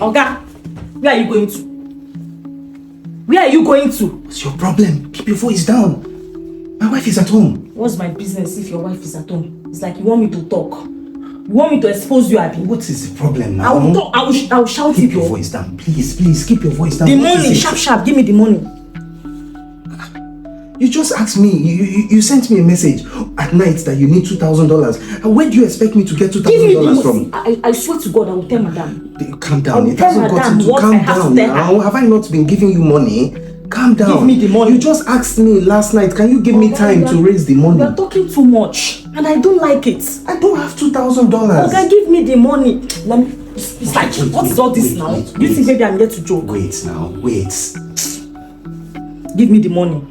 Oga, where are you going to? Where are you going to? What's your problem? Keep your voice down. My wife is at home. What's my business if your wife is at home? It's like you want me to talk. You want me to expose you, Abby? What is the problem now? I will talk. I will shout Keep it. your voice down. Please, keep your voice down. The money, sharp. Give me the money. You just asked me. You sent me a message at night that you need $2,000. Where do you expect me to get $2,000 from? I swear to God, I will tell Madam. Calm down. It hasn't gotten to calm down now. Have I not been giving you money? Calm down. Give me the money. You just asked me last night. Can you give me time to raise the money? You're talking too much, and I don't like it. I don't have $2,000. Okay, give me the money. Let me. It's like, what is all this now? Do you think maybe I'm here to joke? Wait now. Wait. Give me the money.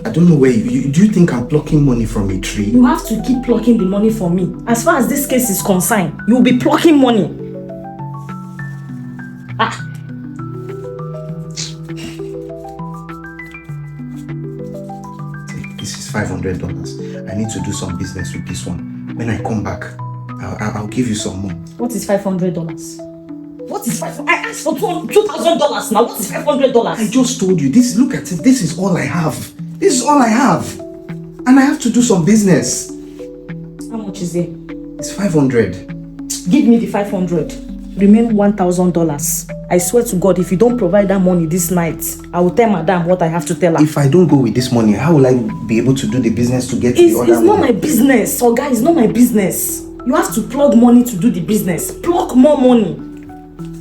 I don't know where you do you think I'm plucking money from a tree? You have to keep plucking the money for me. As far as this case is concerned, you will be plucking money. This is $500. I need to do some business with this one. When I come back, I'll give you some more. What is $500? What is $500? I asked for $2,000 now. What is $500? I just told you. Look at it. This is all I have. This is all I have. And I have to do some business. How much is it? It's $500. Give me the $500. Remain $1,000. I swear to God, if you don't provide that money this night, I will tell Madam what I have to tell her. If I don't go with this money, how will I be able to do the business to get the other money? It's not my business. So guys, it's not my business. You have to plug money to do the business. Plug more money.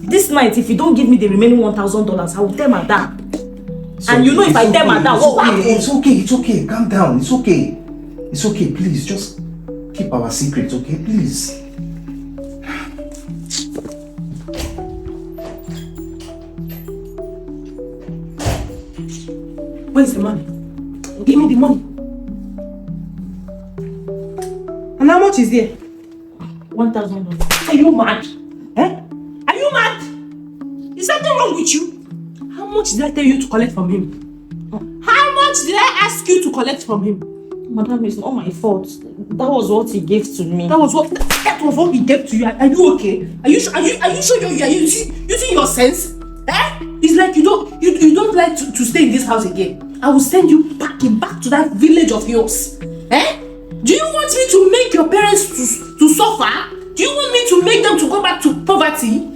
This night, if you don't give me the remaining $1,000, I will tell Madam. So and you know if I tell Madam, what will happen? It's okay. Calm down. It's okay. Please, just keep our secret, okay? Please. Where's the money? Give me the money. And how much is there? $1,000. Are you mad? Eh? Are you mad? Is something wrong with you? How much did I tell you to collect from him? How much did I ask you to collect from him? Madam, it's not my fault. That was what he gave to me. That was what he gave to you. Are you okay? Are you sure you are using your sense? Eh? It's like you don't like to stay in this house again. I will send you back to that village of yours. Eh? Do you want me to make your parents to suffer? Do you want me to make them to go back to poverty?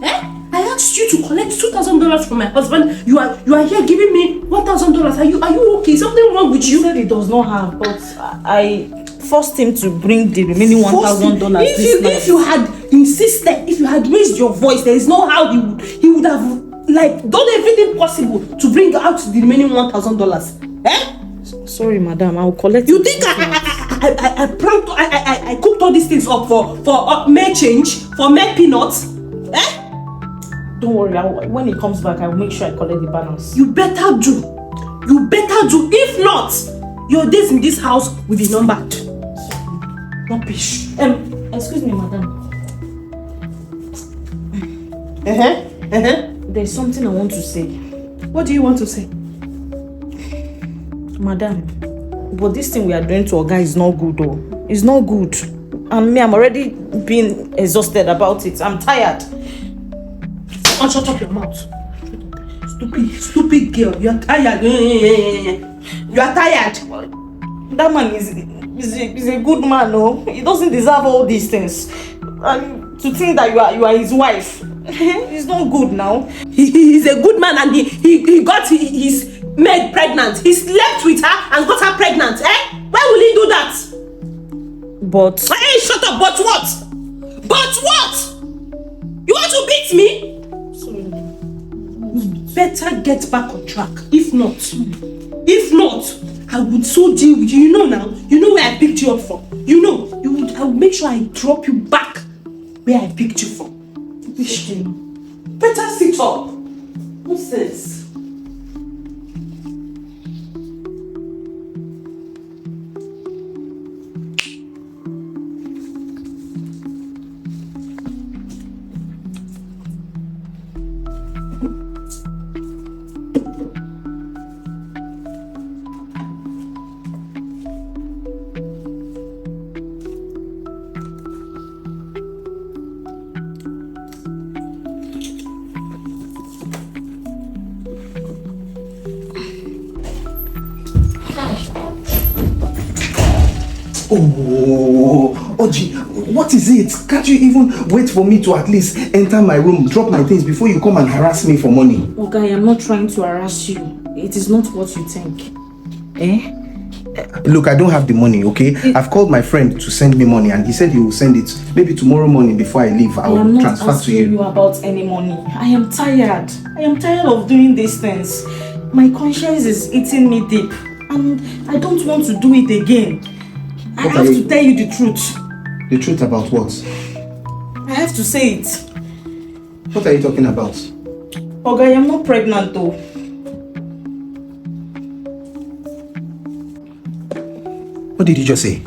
Eh? I asked you to collect $2,000 from my husband. You are here giving me $1,000. Are you okay? Something wrong with you? He said he does not have, but I forced him to bring the remaining $1,000. If you had insisted, if you had raised your voice, there is no how he would have done everything possible to bring out the remaining $1,000. Eh? Sorry, Madam. I will collect. You think I cooked all these things up for maid change, for maid peanuts? Eh? Don't worry. When he comes back, I will make sure I collect the balance. You better do. If not, your days in this house will be numbered. Rubbish. Excuse me, Madam. There's something I want to say. What do you want to say? Madam, but this thing we are doing to our guy is not good though. It's not good. And me, I'm already being exhausted about it. I'm tired. Oh, shut up your mouth. Stupid girl. You are tired. You are tired. That man is a good man, no? He doesn't deserve all these things. And to think that you are his wife, it's not good now. He's a good man and he got his maid pregnant. He slept with her and got her pregnant. Eh? Why will he do that? But... Hey, shut up. But what? You want to beat me? Sorry. You better get back on track. If not, I would so deal with you. You know now. You know where I picked you up from. You know. I will make sure I drop you back where I picked you from. Better sit up. Nonsense. Oji, what is it? Can't you even wait for me to at least enter my room, drop my things before you come and harass me for money? Okay, I am not trying to harass you. It is not what you think. Eh? Look, I don't have the money, okay? I've called my friend to send me money and he said he will send it maybe tomorrow morning before I leave. I will transfer to you. I am not asking you about any money. I am tired. I am tired of doing these things. My conscience is eating me deep and I don't want to do it again. I have to tell you the truth. The truth about what? I have to say it. What are you talking about? Oga, I am not pregnant though. What did you just say?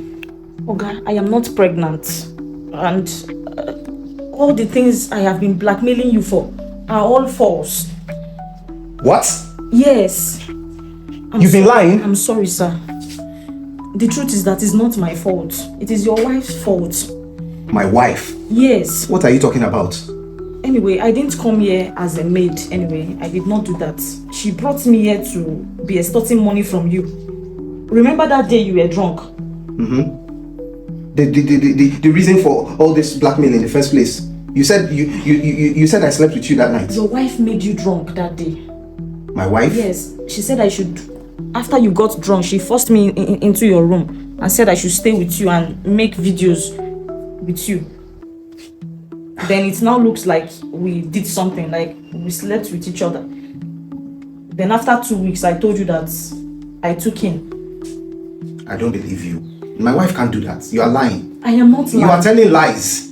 Oga, I am not pregnant. And all the things I have been blackmailing you for are all false. What? Yes. You've been lying? I'm sorry, sir. The truth is that it's not my fault. It is your wife's fault. My wife? Yes. What are you talking about? Anyway, I didn't come here as a maid. Anyway, I did not do that. She brought me here to be extorting money from you. Remember that day you were drunk? Mm-hmm. The reason for all this blackmail in the first place. You said you said I slept with you that night. Your wife made you drunk that day. My wife? Yes. She said I should, after you got drunk, she forced me into your room and said I should stay with you and make videos with you. Then it now looks like we did something, like we slept with each other. Then after 2 weeks, I told you that I took him. I don't believe you. My wife can't do that. You are lying. I am not lying. You are telling lies.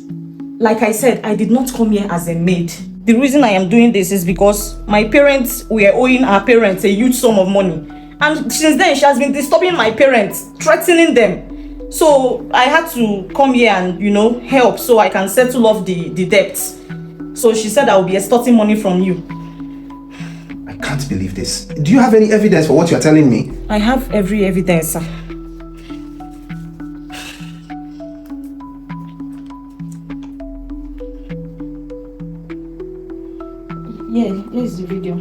Like I said, I did not come here as a maid. The reason I am doing this is because my parents were owing our parents a huge sum of money. And since then, she has been disturbing my parents, threatening them. So I had to come here and, help so I can settle off the debts. So she said I will be extorting money from you. I can't believe this. Do you have any evidence for what you are telling me? I have every evidence, sir. Yeah, here's the video.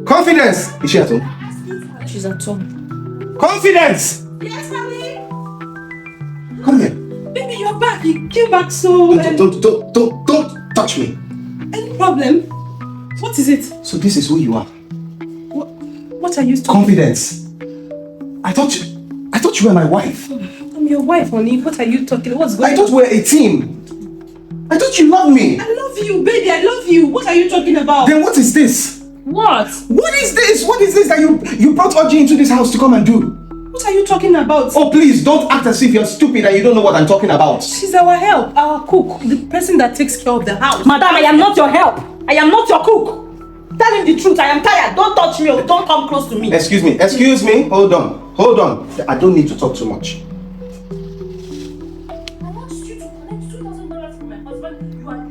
Confidence! Is she at home? She's at home. Yes, Confidence! honey. Come here. Baby, you're back. You came back so... Don't touch me. Any problem? What is it? So this is who you are? What are you talking? Confidence. I thought you were my wife. I'm your wife, honey. What are you talking? What's going on? I thought we were a team. I thought you loved me. I love you, baby. I love you. What are you talking about? Then what is this? What? What is this? What is this that you brought Oji into this house to come and do? What are you talking about? Oh, please, don't act as if you're stupid and you don't know what I'm talking about. She's our help, our cook, the person that takes care of the house. Madam, I am not your help. I am not your cook. Tell him the truth. I am tired. Don't touch me or don't come close to me. Excuse me. Hold on. I don't need to talk too much. I want you to collect $2,000 from my husband.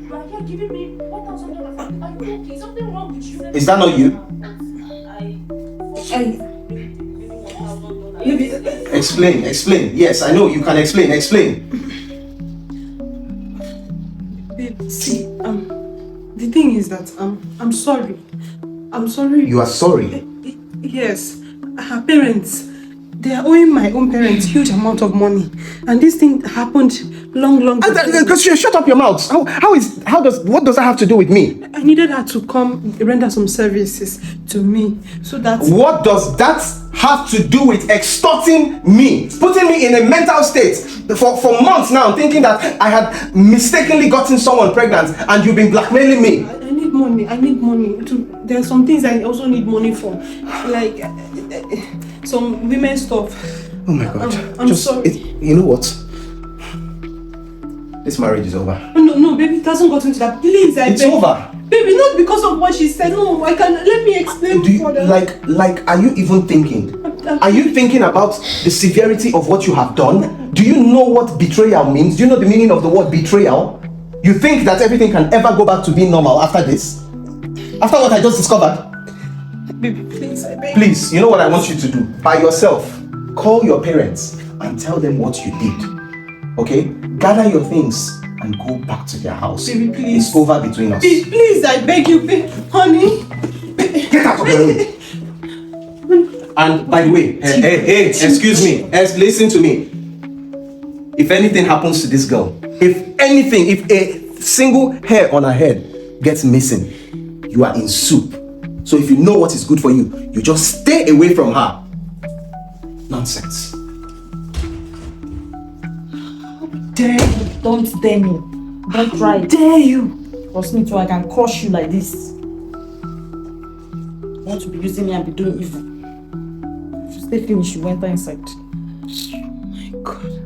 You are here giving me $1,000. Are you okay? Something wrong with you? Is that not you? Explain. Yes, I know you can explain. Babe, see, the thing is that I'm sorry. I'm sorry. You are sorry? Yes. Her parents, they are owing my own parents huge amount of money. And this thing happened long ago. Shut up your mouth. What does that have to do with me? I needed her to come render some services to me. So that... What does that have to do with extorting me? Putting me in a mental state for months now, thinking that I had mistakenly gotten someone pregnant and you've been blackmailing me. I need money. There are some things I also need money for. Like some women's stuff. Oh my God. I'm sorry. You know what? This marriage is over. No, baby, it hasn't gotten to that. Please, It's over. Baby, not because of what she said. No, let me explain further. Are you even thinking? Are you thinking about the severity of what you have done? Do you know what betrayal means? Do you know the meaning of the word betrayal? You think that everything can ever go back to being normal after this? After what I just discovered? Baby, please, I beg. Please, you know what I want you to do? By yourself, call your parents and tell them what you did. Okay? Gather your things and go back to their house. Baby, please. It's over between us. Please, I beg you, honey. Get out of the way. And by the way, hey, excuse me. Listen to me. If anything happens to this girl, if a single hair on her head gets missing, you are in soup. So if you know what is good for you, you just stay away from her. Nonsense. Dare you? Don't dare me. Don't try it. Dare you? Trust me too, I can crush you like this. You want to be using me and be doing evil. If you stay finished, you enter inside. Oh my God.